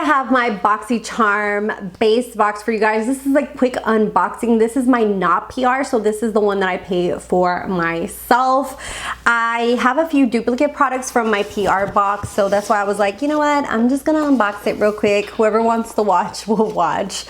have my Boxycharm base box for you guys. This is like quick unboxing. This is my not PR, so this is the one that I pay for myself. I have a few duplicate products from my PR box, so that's why I was like, you know what, I'm just gonna unbox it real quick. Whoever wants to watch will watch.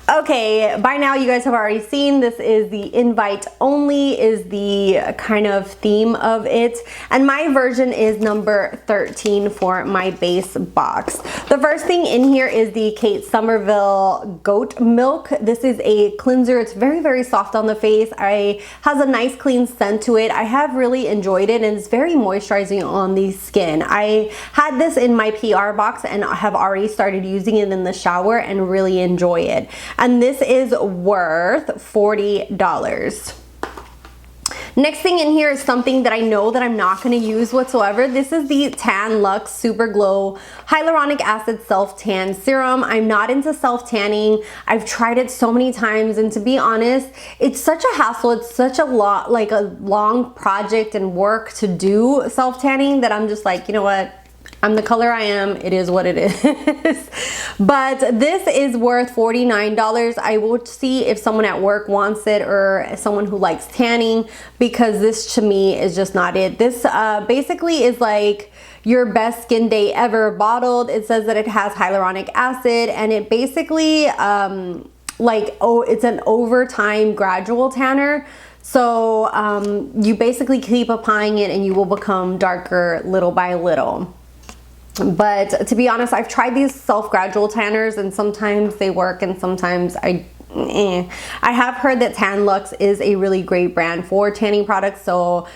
Okay, by now you guys have already seen this is the invite only is the kind of theme of it, and my version is number 13 for my base box. The first thing in here is the Kate Somerville goat milk. This is a cleanser. It's very soft on the face. Has a nice clean scent to it. I have really enjoyed it, and it's very moisturizing on the skin. I had this in my PR box and I have already started using it in the shower and really enjoy it. And this is worth $40. Next thing in here is something that I know that I'm not going to use whatsoever. This is the Tan Luxe Super Glow Hyaluronic Acid Self Tan Serum. I'm not into self tanning. I've tried it so many times, and to be honest, it's such a hassle. It's such a lot, like a long project and work to do self tanning that I'm just like, you know what? I'm the color I am, it is what it is. But this is worth $49. I will see if someone at work wants it or someone who likes tanning, because this to me is just not it. This basically is like your best skin day ever bottled. It says that it has hyaluronic acid, and it basically it's an overtime gradual tanner. So you basically keep applying it and you will become darker little by little. But to be honest, I've tried these self-gradual tanners, and sometimes they work and sometimes I have heard that Tan Luxe is a really great brand for tanning products, so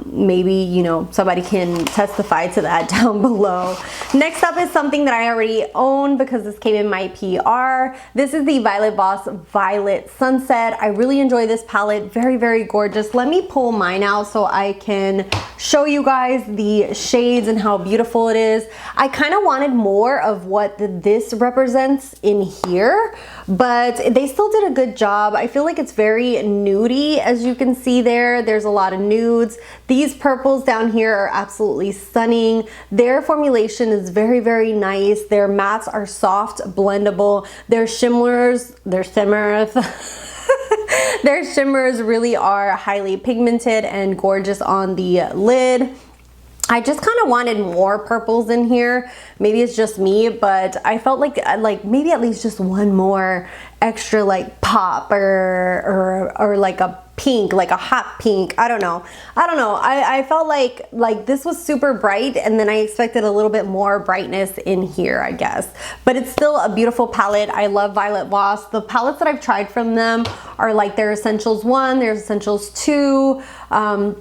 maybe, you know, somebody can testify to that down below. Next up is something that I already own because this came in my PR. This is the Violet Voss Violet Sunset. I really enjoy this palette. Very gorgeous. Let me pull mine out so I can show you guys the shades and how beautiful it is. I kind of wanted more of what this represents in here, but they still did a good job. I feel like it's very nudie, as you can see there. There's a lot of nudes. These purples down here are absolutely stunning. Their formulation is very nice. Their mattes are soft, blendable. Their shimmers, their shimmers really are highly pigmented and gorgeous on the lid. I just kind of wanted more purples in here. Maybe it's just me, but I felt like maybe at least just one more extra like pop or like a pink, like a hot pink. I don't know. I felt like this was super bright, and then I expected a little bit more brightness in here, I guess. But it's still a beautiful palette. I love Violet Voss. The palettes that I've tried from them are like their Essentials 1, their Essentials 2,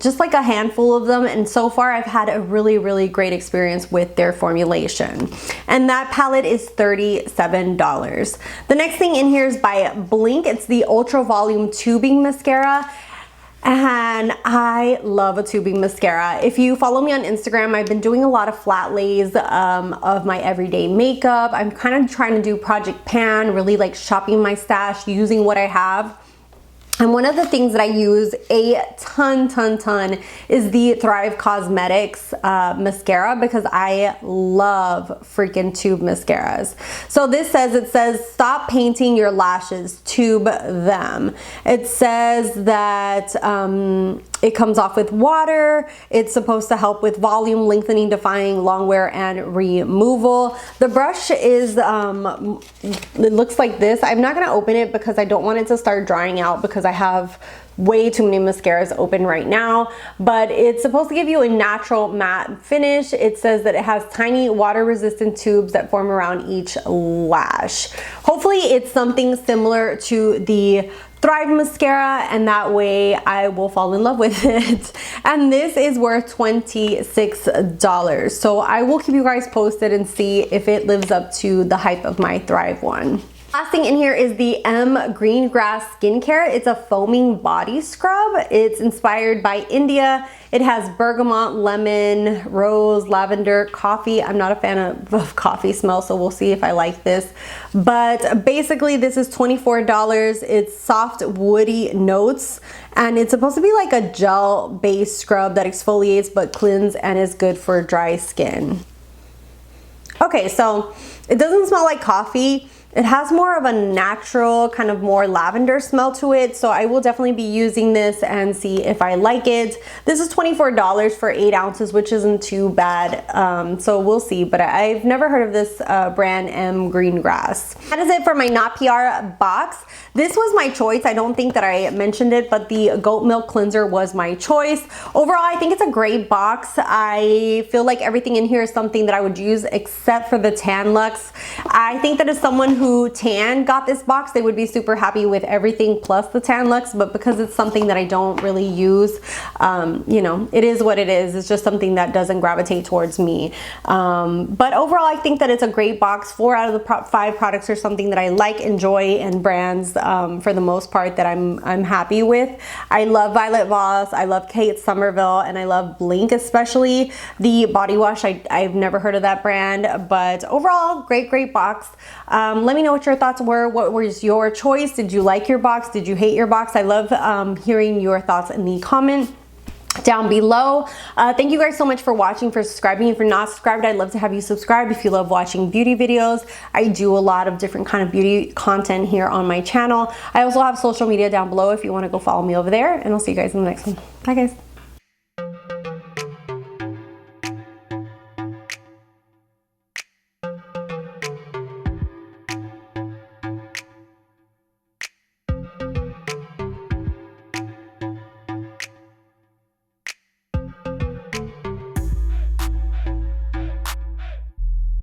just like a handful of them. And so far I've had a really great experience with their formulation. And that palette is $37. The next thing in here is by Blink. It's the Ultra Volume Tubing Mascara. And I love a tubing mascara. If you follow me on Instagram, I've been doing a lot of flat lays of my everyday makeup. I'm kind of trying to do Project Pan, really like shopping my stash, using what I have. And one of the things that I use a ton is the Thrive Cosmetics mascara, because I love freaking tube mascaras. So this says, it says, stop painting your lashes, tube them. It says that it comes off with water. It's supposed to help with volume, lengthening, defining, long wear, and removal. The brush is, it looks like this. I'm not gonna open it because I don't want it to start drying out, because I have way too many mascaras open right now, but it's supposed to give you a natural matte finish. It says that it has tiny water resistant tubes that form around each lash. Hopefully it's something similar to the Thrive mascara, and that way I will fall in love with it. And this is worth $26. So I will keep you guys posted and see if it lives up to the hype of my Thrive one. Last thing in here is the M Green Grass Skincare. It's a foaming body scrub. It's inspired by India. It has bergamot, lemon, rose, lavender, coffee. I'm not a fan of coffee smell, so we'll see if I like this. But basically this is $24. It's soft woody notes, and it's supposed to be like a gel based scrub that exfoliates but cleanses and is good for dry skin. Okay, so It doesn't smell like coffee. It has more of a natural, kind of more lavender smell to it. So I will definitely be using this and see if I like it. This is $24 for 8 ounces, which isn't too bad. So we'll see, but I've never heard of this brand, M Green Grass. That is it for my Not PR box. This was my choice. I don't think that I mentioned it, but the goat milk cleanser was my choice. Overall, I think it's a great box. I feel like everything in here is something that I would use except for the Tan Luxe. I think that if someone who tan got this box, they would be super happy with everything plus the Tan Luxe, but because it's something that I don't really use, you know, it is what it is. It's just something that doesn't gravitate towards me. But overall, I think that it's a great box. 4 out of the 5 products are something that I like, enjoy, and brands for the most part that I'm happy with. I love Violet Voss, I love Kate Somerville, and I love Blink, especially the body wash. I've never heard of that brand, but overall, great box. Let me know what your thoughts were. What was your choice? Did you like your box? Did you hate your box? I love hearing your thoughts in the comment down below. Thank you guys so much for watching, for subscribing. If you're not subscribed, I'd love to have you subscribe if you love watching beauty videos. I do a lot of different kind of beauty content here on my channel. I also have social media down below if you want to go follow me over there, and I'll see you guys in the next one. Bye guys.